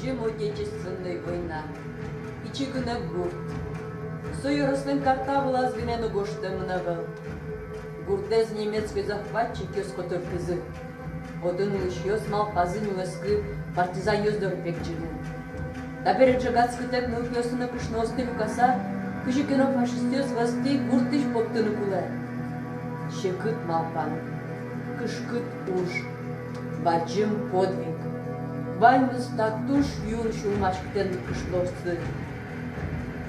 Чем Отечественной война. Ичигына гурт. Союзның карта влазгинен угоштымнавыл. Гуртез немецкий захватчик ёскотыр кызы. Одын улышёс малпазын улыскы партизан ёздыр пекчигин. Табер джагацкы тек нылпёсыны кышносты люкаса, кыжыкено фашистёс власти гуртыш поптыны куле. Щекыт малпан, кышкыт уж, баджым подвиг. Вальмыз тактуш юн шулмашктен кышносты.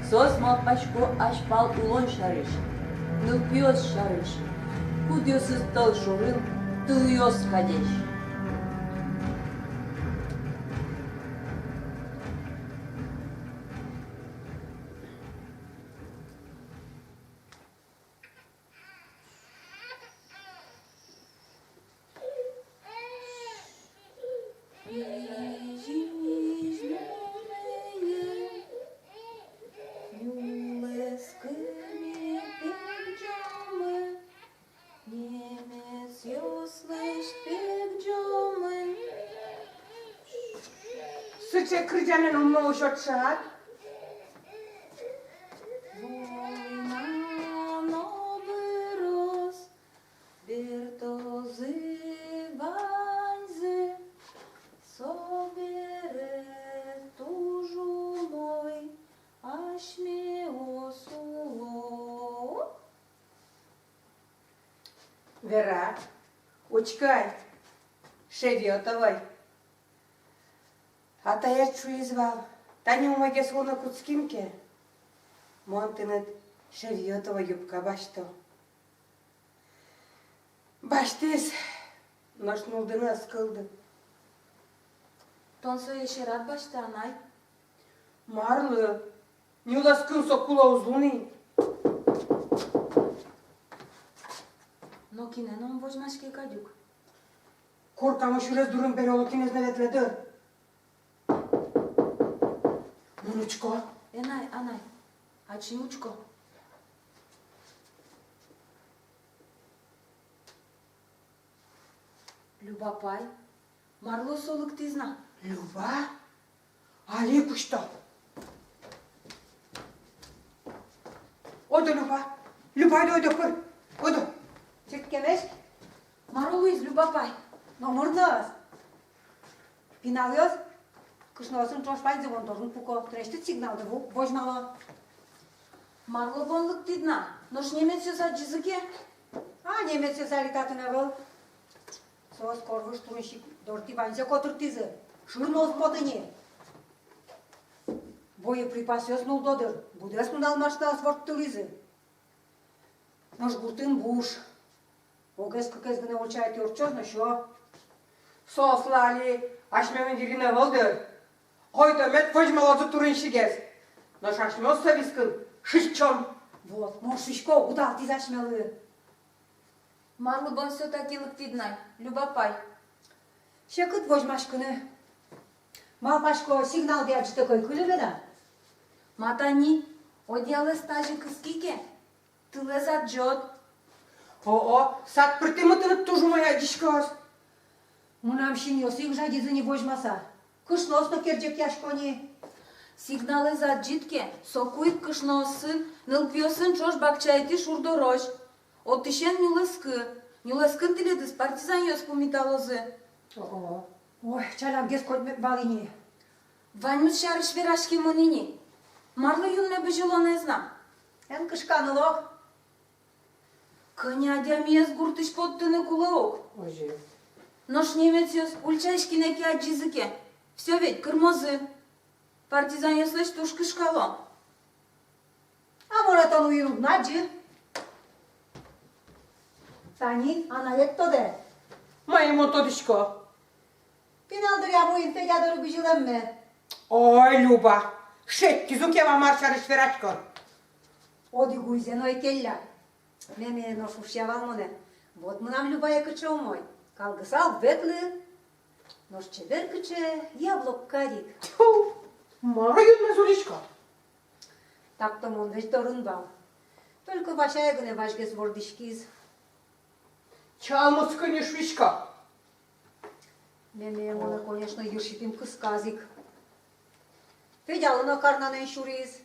Сос малпачко ашпал улон шарыш, нылпёс шарыш. Кудёсыз тыл шорын, тылёс ходещ. Sıçra kırcanın umma uşot şahat. Вера, учкай, шевьётовой. А та я чую звал. Та не умоге слона куцкимке. Монтынет шевьётова юбка башто. Баштес, наш нулдыны аскылды. Тон сөйлешерат башта, анай. Марлы, не уласкын сокула узлуны. Но кинен он возьмашке кадюк. Коркамы шурез дурын бері олы кинез наветледі. Мунучко. Енай, анай. Ачи учко. Любапай. Марло солык тизна. Люба? Али пушто. Ода Люба. Люба да ода пыр. Ода. Çetkemez, Маролуиз, Любапай. nomurdas. Pinalıyoruz. Kışnosun çoşpaydı vondorun puko. Treşti signaldı bu. Bojmalo. Марло вонлык тидна. Нош немец за джизыке. A Niemcy salitatına был. Sos korvuş turuşik. Dorti vanse koturtizı. Şurnos podını. Боеприпасы нулдодыр. Будес нулдалмашта асфорттылызы. Нож гуртын буш. Огес кыкез гына учает yorçoz no şo. Сослали, ашмемін диріне вылдыр. Қойды мет фожмалазы турын шигез. Но шашмёс савискын, шишчом. Вот, мошишко удал ти зашмелы. Марло бон все такилык тиднай. Любапай. Şakıt vojmaşkını. Малпашко сигнал диячы такой кылывы да. Матани. Одиялы стажи кыскике. Тылы за джот. О, сат притымытынып тужумая дишкос. Мунам шиньосик жадизы не вожмаса. Кышносно керчек яшкони. Сигналы за джитке. Сокуик кышносын. Нылпьосын чош бакчайти шурдорош. Отышен нюлыскы. Нюлыскын тиледис партизан ёс пумиталозы. Ого. Ой, чалам гес котмек балини. Ваньмус шарыш верашки мунини. Марлы юнме быжило не знам. Эн кышканылок. Кынядя миез гуртыш поттыны кулаок. Оже. Нош немец ёс ульчайшкинеки аджизыке. Все ведь кырмозы. Партизан ёслыш тушкы шкало. А может он уйру наджи? Тани, ана етто де. Моему то дишко. Пиналдыр я муин федядору бижилемме. Ой, Люба, шетки зукева маршары шверачко. Оди гуйзе, но и келля. Меме нош ушьявал моне. Вот мы нам любая кыче умой. Калгысал ветлы. Нош чебер кыче, яблок карик. Тьфу, мараюн мезулишко. Так-то мон веч торын бал. Только вашая гыне вашгес вордишкиз. Чалмыцкы не швишко. Меме моне, конечно, юшитим кысказик. Fedealına karnanen şuriz.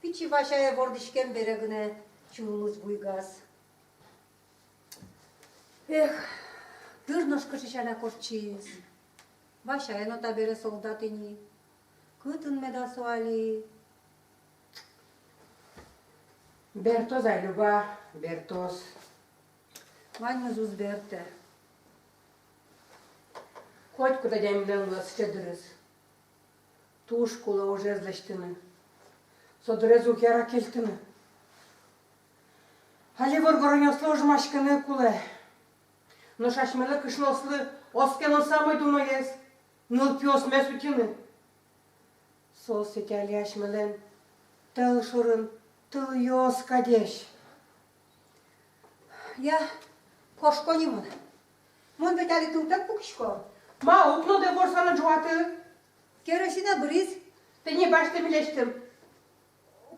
Pici vaşaya vordişken beregine çuluz buygaz. Dırnoş kışışana korçiz. Vaşaya nota bere soldatini. Câtân meda soali. Bertos ai Luba, Bertos. Vanya zuz berte. Хоть куда дямилен щедрыз. Туш кула уже злещтина. Содрезу хера келтина. Али варгороня сложмашканы куле. Но шашмелы кышнослы оскено самой думаес. Ныл пиос месутины. Сол сетяли ашмелен. Тыл шурын, тыл йос кадеш. Я кошко не мон. Мон ветали тултак пукишко. Ма, упно de vor să joate. Керосина бриз. Te ne baște mileștem.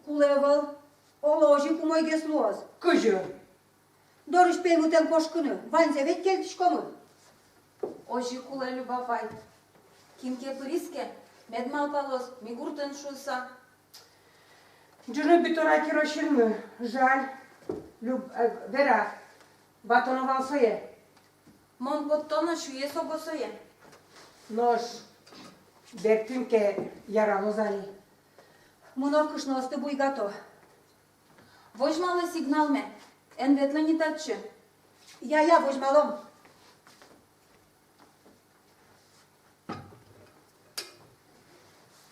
Кулевал. Оложи кумой геслоз. Câjă. Дориш пемутен кошкыны. Ванзе вет келтишко мон. Ожи куле люба файт. Кимке приске, медмал палос, мигуртен шуса. Джуну битора кирошинны. Жаль. Вера. Батоновал соє. Мон поттона шуе собосое. Noș. Bertim că yaralı zali. Мунор кышносты буйгато. Вожмалы сигнал ме, ен ветле не татче. Я возьмалом.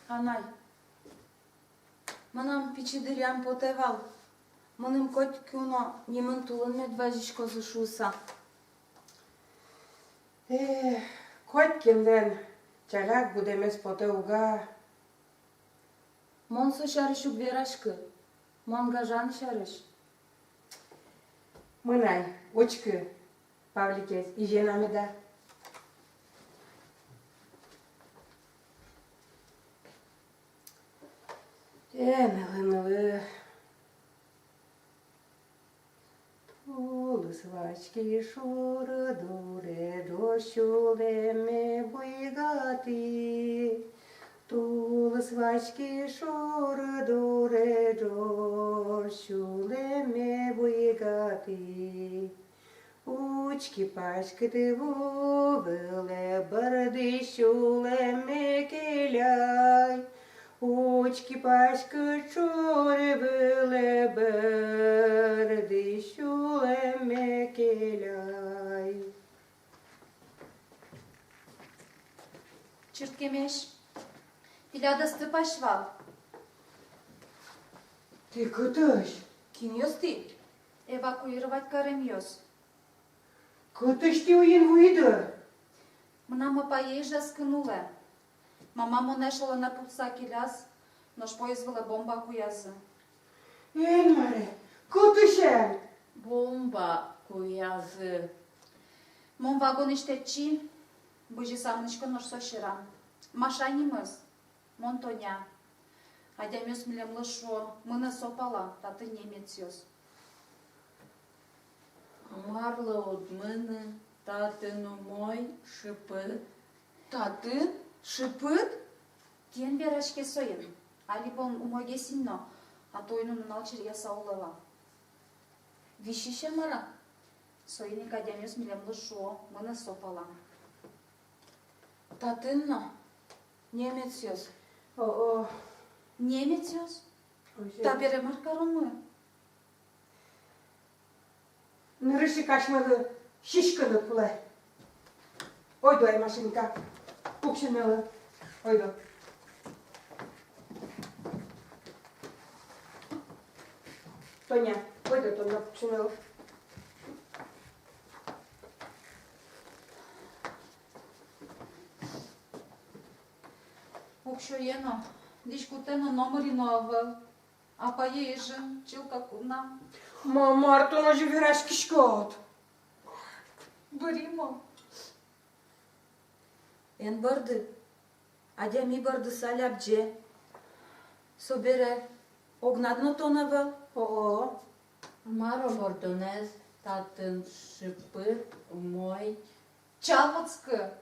Анай. Мынам пичидырян потевал. Мыным коть кюно, нимын тулын медважишко зашуса. Хоть кимден чалак будемес поте уга. Мон со шарышук верашкы. Мон гажан шарыш. Mânai, ucică, Pavlichez, igiena mea da. Нылы. Тулы свачки шуры дуре, дощулеме буйгати. Тулы свачки шуры дуре, дощулеме буйгати. Учки-пачки ты вовеле, барды щулеме келяй. Учки-пачки чори виле, барды щулеме келяй. Чырткемеш. Пиляда стыпашвал. Ты кытыш? Ким ёсти? Эвакуировать карем ёс. Кытыш ты уин выйды? Мнама поежа скынуле. Мама монешала на пупса киляс, но поизвала бомба куязы. Эльмаре, кытышен? Bomba cu iază. Мон вагон иштечи, быжи самничка нож соширам. Маша нимыз, мон тоня. Адямёс милем лышо, мына сопала, таты немец ёс. Marlă od mână, tatăl mой шипы. Таты? Шипыт? Тен верашке соен. Алипон умоге синно, а тойну налчер я саулала. Вишище мара. Соеник адямёс милем лышо, мына сопала. Татынно? Немец ёс. О-о. Немец ёс? Та бере маркарон мы. Nırışı kaçmalı, şişkılı pula. Oydu ay maşinka. Pukşinalı. Oydu. Тоня, oydu Тоня pukşinalı. Общоено, дишкутено номери новел. А поежен, чилка куна. Мама, Артона живираш кишкот. Бъримо. Ен бърды. Адя ми бърды салябдже. Собере. Огнадно тонавел. О-о. Maro ordonez tatăl șipă moi. Чалвацка.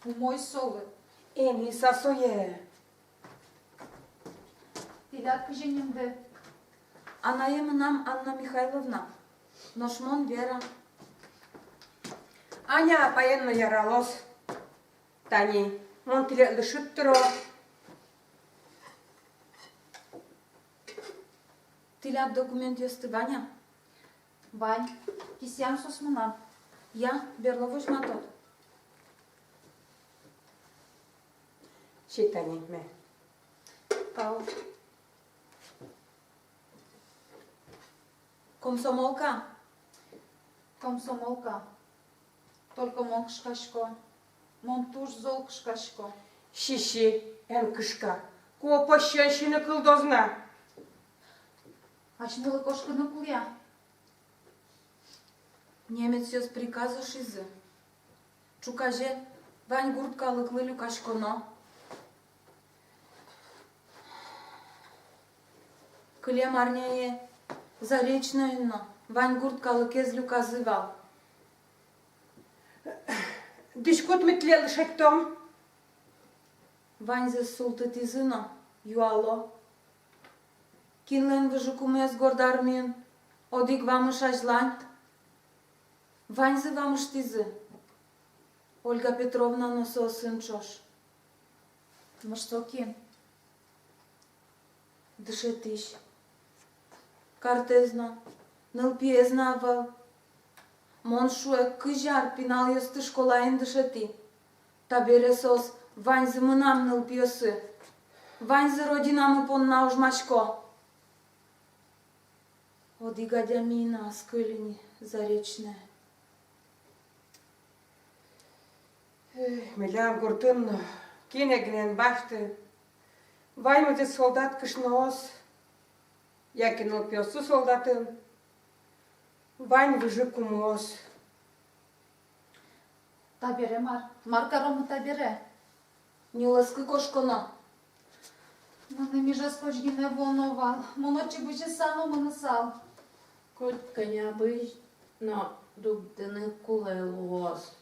По мой солы. Еми, сасое. Тилят женимде. Она е мынам Анна Михайловна. Ношмон Вера. Аня паянно яралос. Тани, мон тилетлі шыттыро. Тилят документ ёсты Ваня. Вань, кисям сос мынам. Я берловош матот. Ши Тани, ме. Тау. Комсомолка. Комсомолка. Только мон кышкашко. Мон туш зол кышкашко. Шиши, эн кышка. Ко пощенщины кылдозна. Ашмылы кошкыны куля. Немец ёс приказыш изы. Чукаже Вань гурткалыклы люкашконо. Кылем арняе заречнойно. Вань гурткалыкез люказывал. Дишкот метлел шеттом. Вань зе султыт изыно. Юало. Кинлен выжукумез гордармин. Одик вамыш ажлань. Вань зе вамыш тизы. Ольга Петровна носо сын чош. Мыштоки. Дышетиш. Картезно. Нълпиезна авъл. Моншуе къжар пинал ёсты школаен дышети. Табере сос Вань зе мânam нълпиосы. Вань зе родина мă pon наужмашко. Одига дямина скълини заречне. Мелям гуртын, кинегнен башты. Ваймыте солдат кышноос. Я кинул пёсу солдатын. Вань выжи кумос. Табере мар. Маркаромы табере. Нюлăскы кошконо. Мăны мижа скочги не волновал. Моночи быче само мăнăсал. Котка необычно дубдыны кулелос.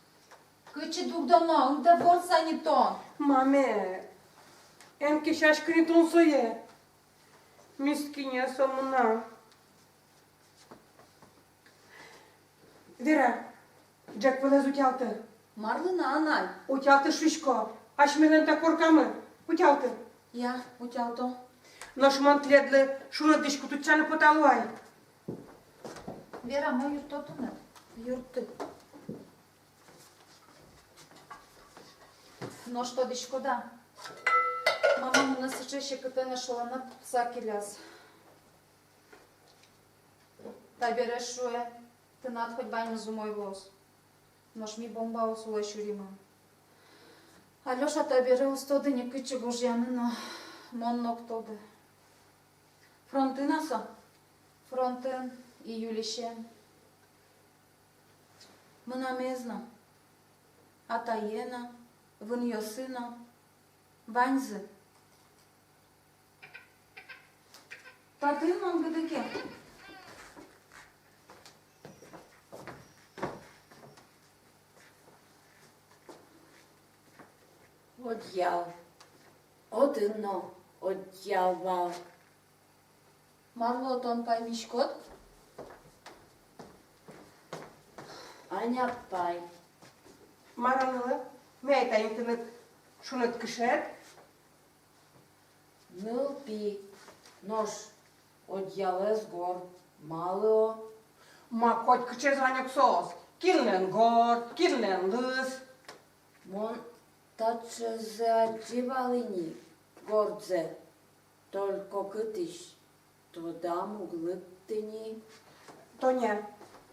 Кычы дук доно, întă forța ni ton. Маме, эн кишаш критун сое. Мискиня сомна. Вера, Джек вылез утялты. Марлына анай. Утялты шишко. Аш менен та коркамы. Утялты. Я утялто. Нош монтледлы шуна дышку тутчаны поталуай. Вера, мă юртотунă. Юрты. Но что дишко да. Мама му насъчеше като нашла на всаки ляз. Табере шуе. Тънат хоть бай на зумой влос. Noș mi bomba o sulă șurimă. Alioșa табере устode не кыче гожяны, но мон ноктоде. Фронтына со. Фронтын и юлище. Мына мезна. Атаена. Вân ёсына. Ваньзы. Татын мон гыдыке. Одял. Одно одявал. Марло тон пай мишкот. Аня пай. Маранылы, мэйта интернет шунат кышет. Нылпи. Нож одялес гор. Мало. Ма хоть кыче званек сос. Килнен гор, килнен лыс. Мон таче задживалини. Гордзе. Только кытыш. Тода муглыптыни. Тоня,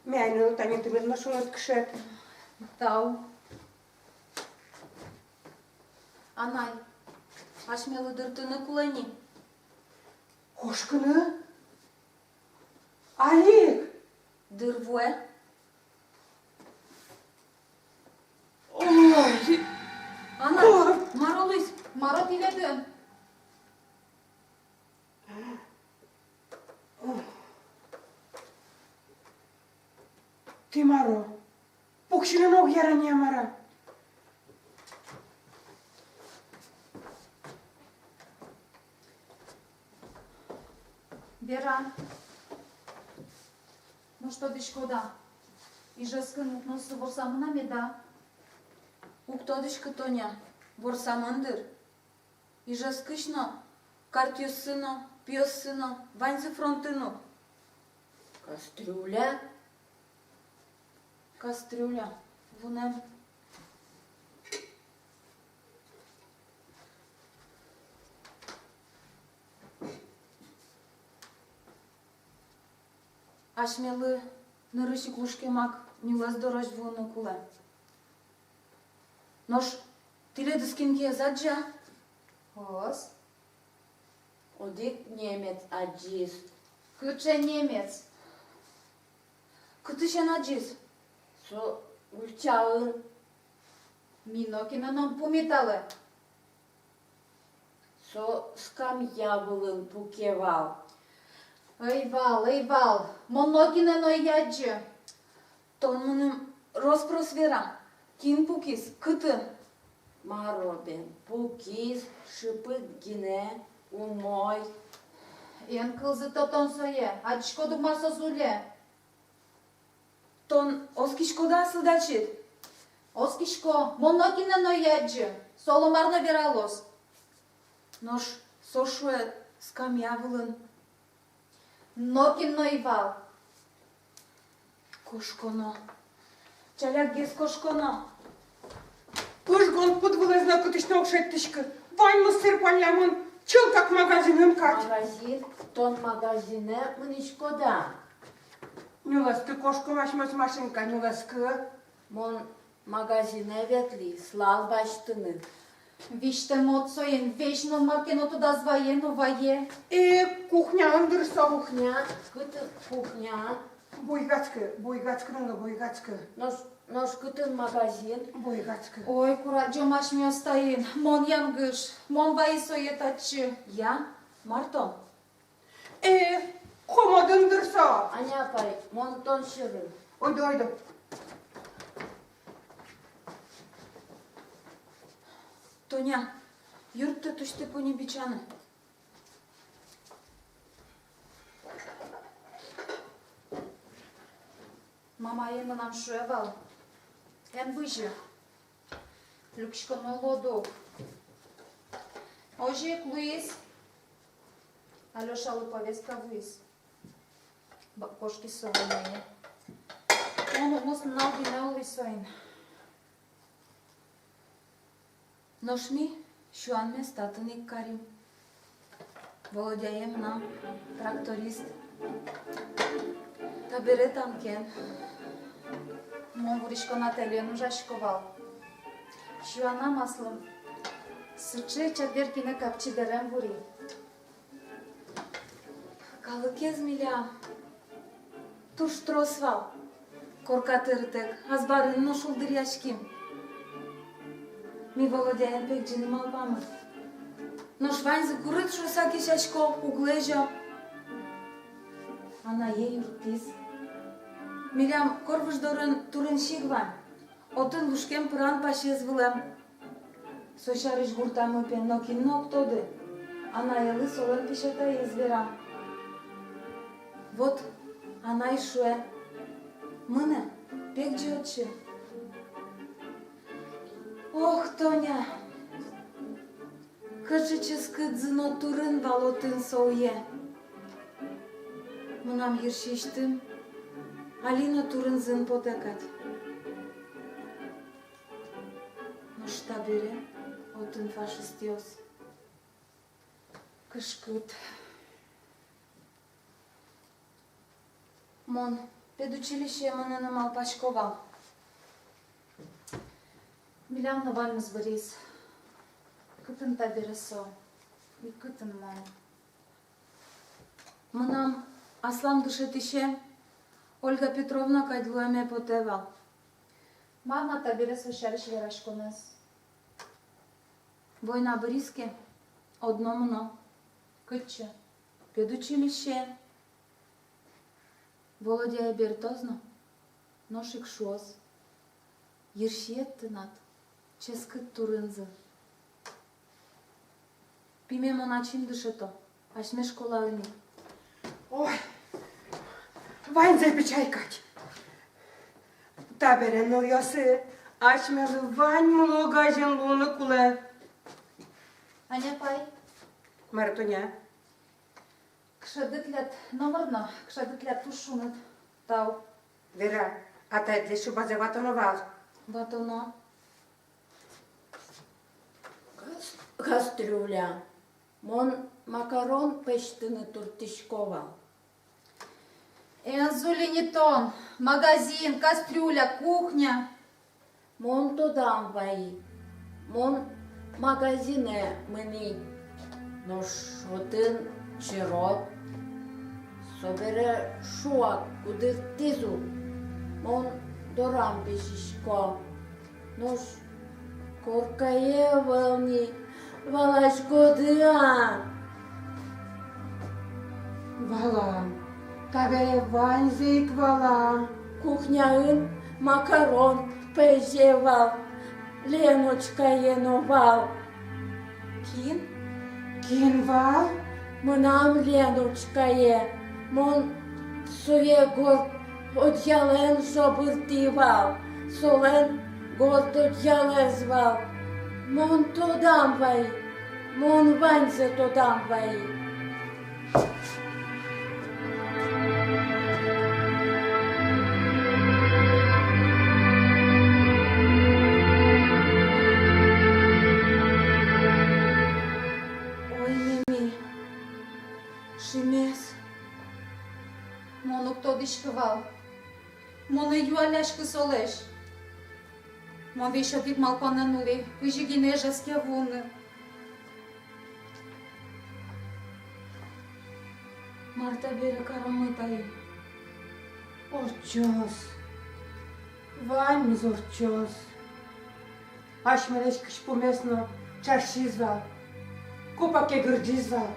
мяйныл тан интернет на шунат кышет. Тау. Анай. Ашмелы дыртыны кулани. Хошкыны? Алик! Дырвуэ. Ой! Анай. Ой. Маролысь. Маро тиледын. Ты маро, пукшины ног яра не мара. Вера, ну что ты шкода? И же скинут носу vor să mână da. Уктодишка Тоня, борсамандыр. И же скышно, картиосыно, пиосыно, ваньзе фронтыно. Кастрюля. Кастрюля, вунем. Ашмелы нырышик лушкемак нюлас дорож вуну куле. Noș, tile dăschimche zađa? Os, Odic Немец agis. câce Nemец. Cât și n-agis? So ulceaîn. Minokina non pumitale. So scamjavulân pucheval. Ei val, monokina no iadje. Ton mânem rosprosvera. Kin pukis, câtă? Maroben, puchis și pâghine un moi. En kılzı toton soye, acişko dukmar sozule. Ton oski școda să dacit. Oskişko, monokina no iadje. Solomarna veralos. Noș, soșue scamiavulân. Nokin no ival. Coșcono. Cealeac ghes coșcono. Пыжгон подвылазна кытышна окшеттишка. Вань мыстыр палямын. Чыл как магазинын кат. Magazin, ton magazine mânișcoda. Нюласкы кошко вашмас машинка, нюласкы. Mon magazine vetli, slal baștână. Виште мод соен, вечно маркено туда звае, но вае. Кухня андырса. Кухня, cât кухня, Буйгацкы, нула буйгацкы. noș cât în magazin, Буйгацкы. Ой, кураджо маш ми остаин. Мон янгыш, мон вае сое тачы. Ia, Marto. Хома дындырса. Ania pare, mon ton şırın. Ойду. Тоня, юртте туште по небичане. Mama ena nam șueval. En bıjı. Lukşko no lodu. Ojek Luis. Алёша Луповецка выс. Кошки совые. Он умус нал бинел висоин. Noșmi, șoanme statănic Karim. Volodyaem nam, tractorist. Таберет анкен. Мон вуришко на теле нужа шковал. Шуана маслом. Сыче чадерки на капчи дерем вури. Калыкез миля. Туш тросвал. Коркатыртек, азбарын но шулдыряшким. Ми Володяем пек джиним албамы. Но швань за курыт шусаки шашко углежо. Ана ей юртиз. Милям корвыш дорын турын шигван. Отын лушкем пыран пашез вылам. Сошарыш гуртамы пен нокин ноктоды. Ана елы солын пишета езверам. Вот она и шуе. Мыне пек джиотчы. Ох, Тоня! Кычычыскы дзыно турын валотын соуе. Мынам ершештым, Алина турын зын потекать. Но шта бере, отын фашистиос. Кышкыт. Мон, педучилище мынын алпашковал. Милям на вальмыз вырис. Кытын табересо. И кытын мон. Мынам аслам дышетище Ольга Петровна кайдлуеме потевал. Мама табересо шариш верашконес. Война Бориске, одно мно. Кытчы. Педучилище. Володя Бертозно, ношик шуоз. Ершиет тынат, ческыт турынзы. Пиме моначим дышето, ашме школа уни. Ой, Вань печайкать. Таберен oluyorsa açmalı Вань много женлуны куле. Аня пай, Маратоня. кшадытлят номерно, кшадытлят тушунат. Тау. Вера, а ты для шуба заватановал. Ватоно. Кастрюля. Мон макарон пештыны туртишкова. Энзулинитон, магазин, кастрюля, кухня. Мон тодам ваи. Мон магазине мені. Но шотин чирот. Собере шуак кудир тизу. Мон дорам пешишко. Нож коркае волни. Валашко дыа. Валам. Табере Вань зейк валам. Кухняын макарон пежевал. Леночка еновал. Кін? Кин вал? Мынам Леночка е. Мон суе гор одялен собыртивал. Солен горд одялезвал. Мон тодам вай. Мон ваньзе тодам вай. Ой, Мими. Шимес. Мону кто дишкывал. Мону юаляшкы солеш. Мон веща тип малпананули. Выжигине жаскявуны. Марта бере карамытайы. Орчос. Вань зорчос. Ашмелеш кыш помесно чаршизвал. Копаке гырджизвал.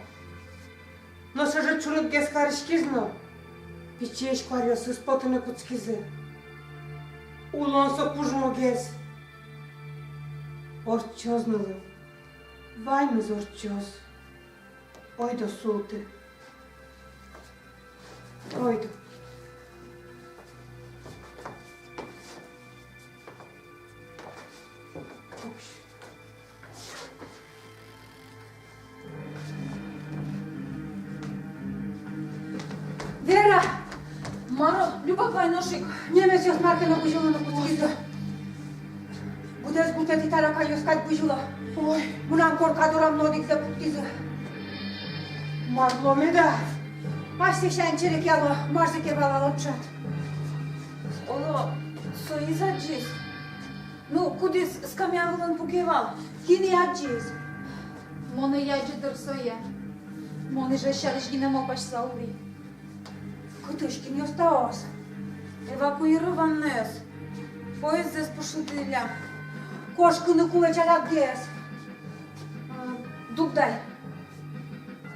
Но же чурут гес карышкизно. Пичеш квариосы спотыны куцкизы. Улонсо пужмо гес. Орчознылы. Вань зорчос. Ойдо султы. Ойдо. Вера! Маро, Люба пайношик. Немец ёс маркена бужила на куцкиза. Будес бутет и тарака ёскать бужила. Ой, Мунам корка дурам нодик за куцкиза. Марло меда. Аш сешен черек яла, марзике вала лапшат. Оло, соизаджис. Ну, кудис скамявылын пукевал. Кини аджиз. Мону яджи дырсоя. Мону же шарышгине мопаш саури. Кутышкин ёстаос. Эвакуированнес. Поезд здесь пошутиля. Кошкыны кулачалак гес. Дубдай.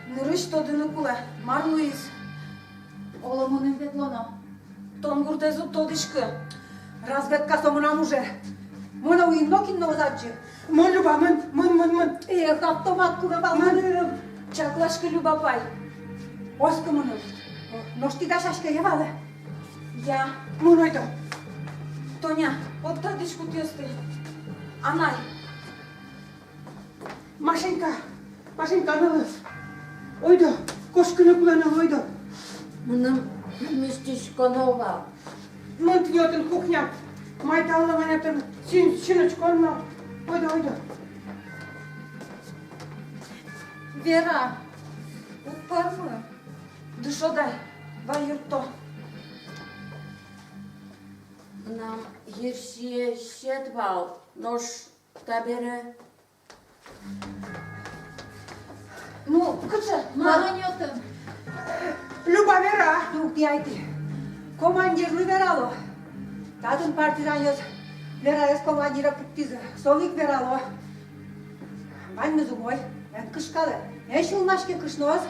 Нырыш тодыны куле. Марлуиз. Ола мону ветлоно. Тонгурдезу тодышкы. Разведка со мунам уже. Муна уиннокин на озаджи. Мон люба, мон. Эх, автомат кулевал мунырым. Чаклашкы Любапай. Оскы муныр. Но штида шашка евале. Я. Мон ойдо. Тоня, от тадышку тесты. Анай. Машинка анылы. Ойдо. Кошкыны кулана ойдо. Мыным местечко новал. Мон тнётын кухня. Майталлыванятын шиночконно. Ойдо. Вера. Упармы. Дышодай. Вайырто. Нам ершие щедвал. Нож табере. Ну, кыча, Маро нётым. Люба Вера. Дук дияйти. Командирлы верало. Татын партизан ёс. Вера ёс командира путтизы. Солик верало. Вань мызугой. Эн кышкалы. Эш улмашке кышноз.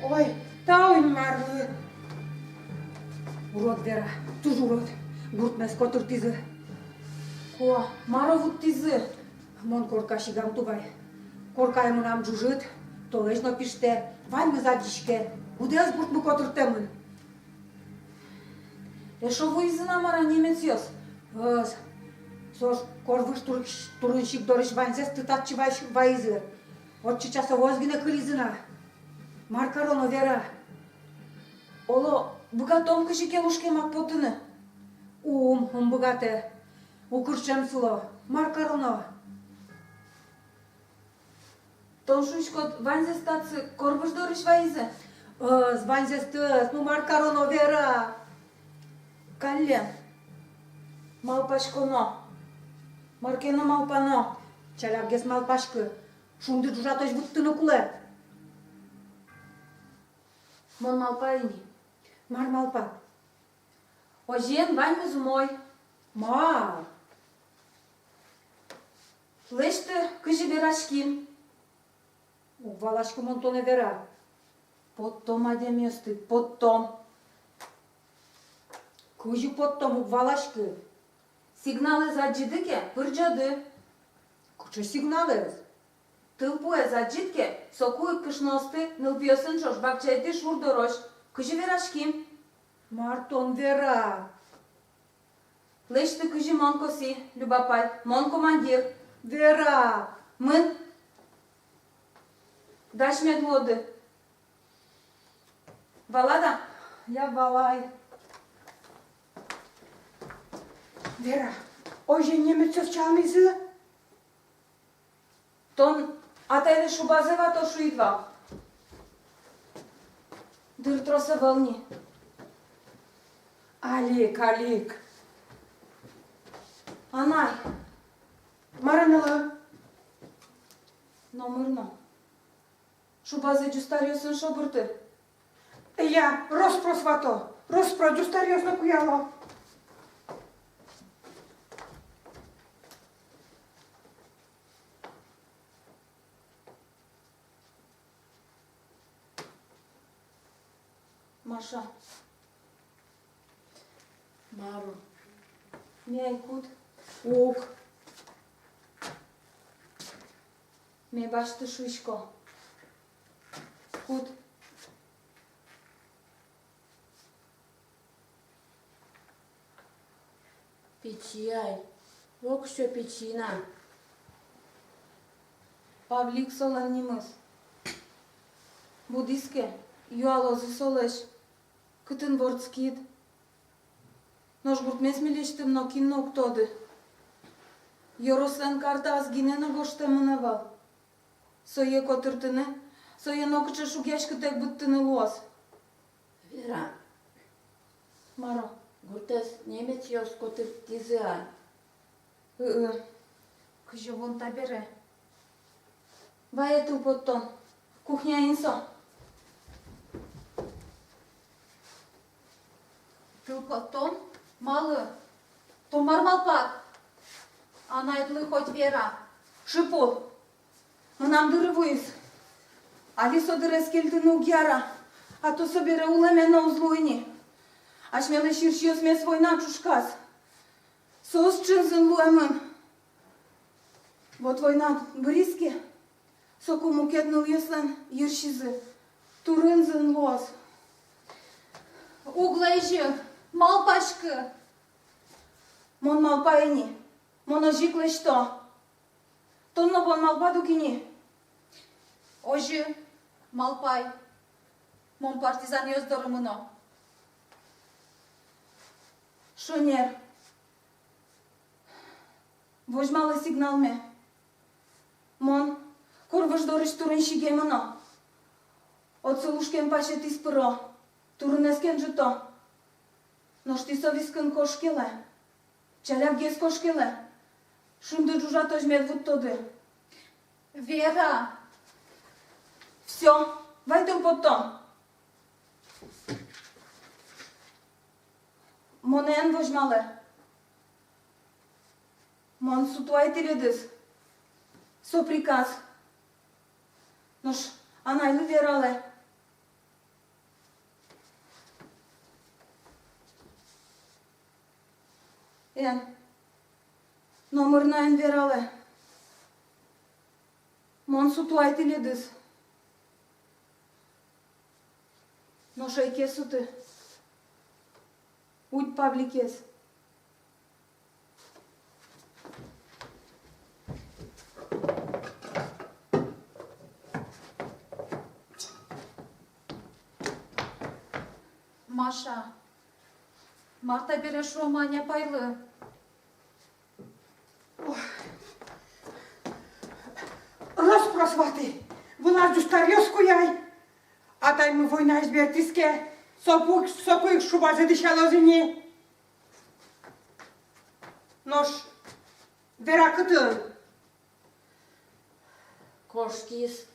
Ой, тауин марлы. Урод Вера. Туж урод. Гуртмес котуртизы. Ко, маровут тизы. Мон корка шигам тугай. Корка ему нам джужит. Толежно пиште. Вань мызадишке. Будеш бурт му котър темън. Ешо воизина мара немец йос. Сош корваш турыншик дориш ванзес тытатчы вайзы. Отчы часа возгина кылизына. Маркароно вера. Оло, богатом кажи келушке мак потыны. Богате. Укрчен фло. Маркароно. Тон шуишкот ванзе стацы корбаш дориш вайзе. С ванзес тăs, ну маркароно вера. Каллен. Малпашконо. Маркено малпано. Çelap ges mal paşkı. Şundur juratoş vuttunu kule. Мон малпаини. Mar malpa. Ожен вань зумой. Mar. Леште кажи верашким. Uvvalaşkı montone vera. Потом адемёсты, потом. Kıjı pottom uvvalaşkı. Сигналы заджидыке пырджады. Куча сигналез. Тылпуе заджидке сокуй кышносты нылпиосын жош бакчайты шурдорош. Кажи верашким. Marton vera. Леште кажи мон коси, любапай, мон командир. Vera. Мын. Даш медводы. Валада? Ya valay. Vera, oje Немецов çalmıyızı? Тон атайде шубазева то шу идва. Дыртроса вълни. Alik, Alik. Анай, Maranılı. номерно. Шубазе джустариосен шобърте. Я, розпросвато. Розпродю старіосно куяло. Маша, Мару. ми-ai cut, Ук. mi-ai baște șuișco. Cut. Печай. Лок що печина. Pavlic solan nimăs. Budische, ioalozi soleș. Cât în vor schid. Noș gurtmes miliștem no kin no ktode. Yoroslen karta azgine na goște mâneval. So e cotârtâne, so e no câce șugheș câte bâttâne luos. Вера. Maro. Гуртес немец йос котыр тизеай. Кыжы вон табере. Vai tu potton. Kuchnia inso. Тылпотон, малы. Томар малпак. Анайтлы хоть вера. Шипот. Мânam dârâvuis. Ali s-o dărăschel nu gheara. A tu să bere uleme nou zluini. Aș mele și eu smes voi naciușcas. S-o scânz în luemân. Вот война бриске. S-o cumuchet nu ieslen ierșize. Turânzân luos. Углайжы, малпашкы. Мон малпаини. Моножикле что? Тонно вон малпадукини. Ожы, малпай. Мон партизан ёс дорымыно. Шонер. Вожмалы сигнал ме. Мон, курваш дориш турин шигемано. Оцелушкен пашет изпъро. Турнескен жито. Но шти са вискан кошкеле. Чаляв гес кошкеле. Шунда джужато жмет вот тоде. Вера. Все, вайте потом. Монен вожмале. Мон сутуайте редес. Со приказ. Нош, анайлы верале. Ен, номер найн верале. Мон сутуайте редес. No și-ai chesută. Uite, Pavlichez. Маша, Marta береш Романя пайлы. Розпросвати, вона ж старьоску яй. А та й ми война збертиске, сопук шуба задишало зині. Нож, вера кытын. Koşkis,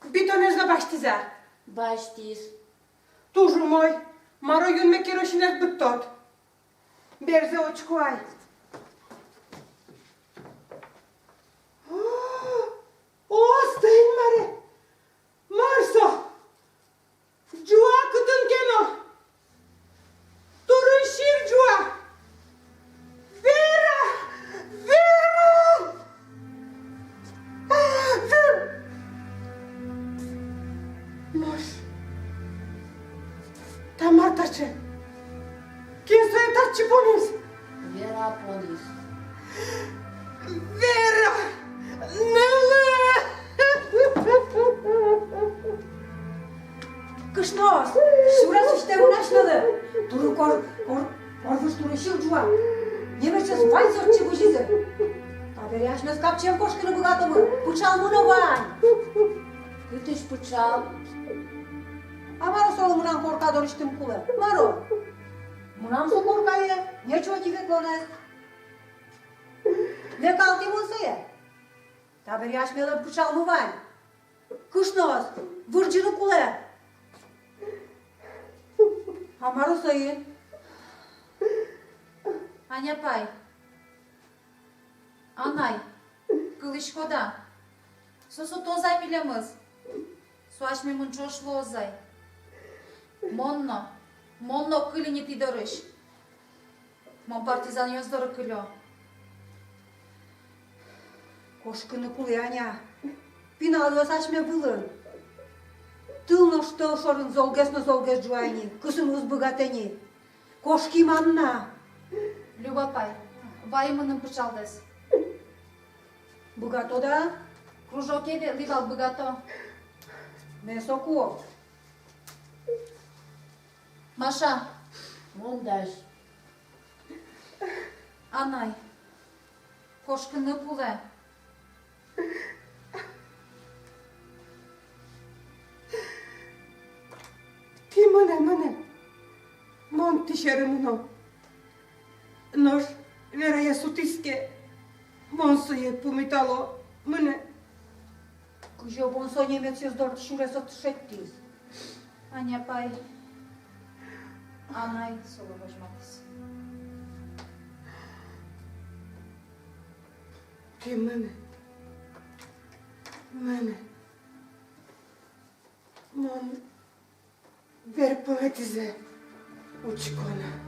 Битонез на баштиза. baştis, Тужу мой, маро юнме керошинес бұттот. Берзе очкуай. О, стейн маре. Марсо. Джуа кытын кено. Турын шир джуа. Вера! Вера! Нож. Тамар таче. Кинсоен тачи понес. Vera polis. Вера! Неле! Кышнос, шурас işte unaşnalı. Duru korvuş duru şilcua. Немечес вань сорчи бужизы. Табери ашнос капчем кошкины богатымы. Пучал муна вань. Câtești puceal, Амаро соло мунам корка дориштим кулы. Маро. Мунам со коркае. Нечего тебе клонес. Не калти мусые. Табери ашмелы пучал му вань. Кышнос, вырджины кулы. Амаро соин. Аня пай. Анай, кылышкода. Сосу тозай билемыз. Суашми мунчош лозай. Монно кылыни тидорыш. Мон партизан ёздоры кылё. Кошкыны кулы Аня. Пинал ёсашме вылын. Тылно что шорын золгес жуайни. Кысын узбыгатени. Кошки манна. Люба пай. Ваймыным пычалдес. Богато да? Кружок еве ливал богато. Месоко. Маша, mondaş, Анай. Кошкыны пуле. Ти мене. Мон тишери муно. Нож, вера я сутиске. Мон соє помитало мене. Кыжо бонсо немец ёздорт шуресо тшеттиз. Аня пай. Анай соло вожматыс. Ти мене. Мон вер пометизе. Учкона.